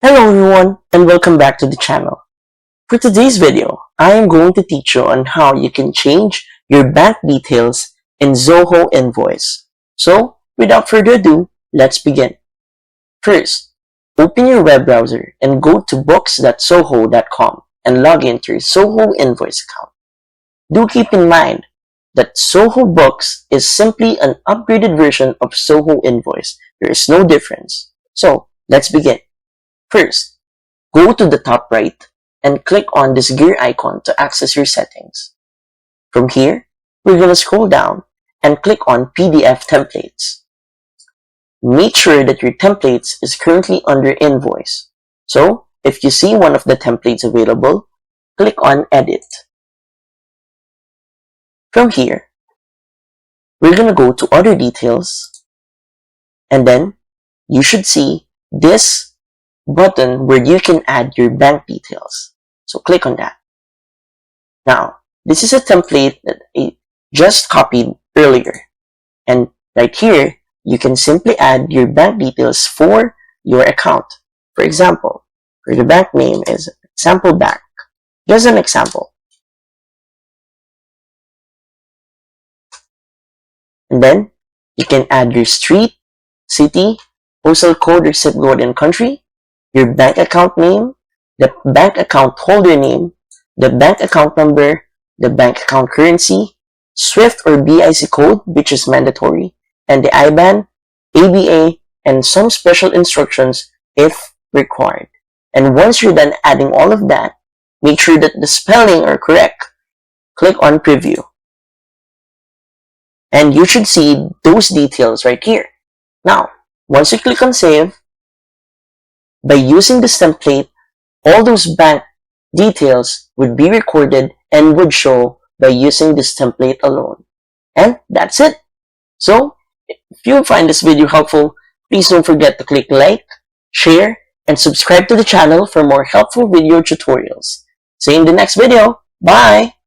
Hello everyone and welcome back to the channel. For today's video, I am going to teach you on how you can change your bank details in Zoho Invoice. So, without further ado, let's begin. First, open your web browser and go to books.zoho.com and log into your Zoho Invoice account. Do keep in mind that Zoho Books is simply an upgraded version of Zoho Invoice. There is no difference. So, let's begin. First, go to the top right and click on this gear icon to access your settings. From here, we're going to scroll down and click on PDF templates. Make sure that your templates is currently under Invoice. So, if you see one of the templates available, click on Edit. From here, we're going to go to Other Details, and then you should see this button where you can add your bank details. So click on that. Now, this is a template that I just copied earlier. And right here, you can simply add your bank details for your account. For example, for the bank name is Sample Bank. Just an example. And then you can add your street, city, postal code or zip code and country, your bank account name, the bank account holder name, the bank account number, the bank account currency, SWIFT or BIC code, which is mandatory, and the IBAN, ABA, and some special instructions if required. And once you're done adding all of that, make sure that the spelling are correct. Click on Preview. And you should see those details right here. Now, once you click on Save, by using this template, all those bank details would be recorded and would show by using this template alone. And that's it. So, if you find this video helpful, please don't forget to click like, share, and subscribe to the channel for more helpful video tutorials. See you in the next video. Bye!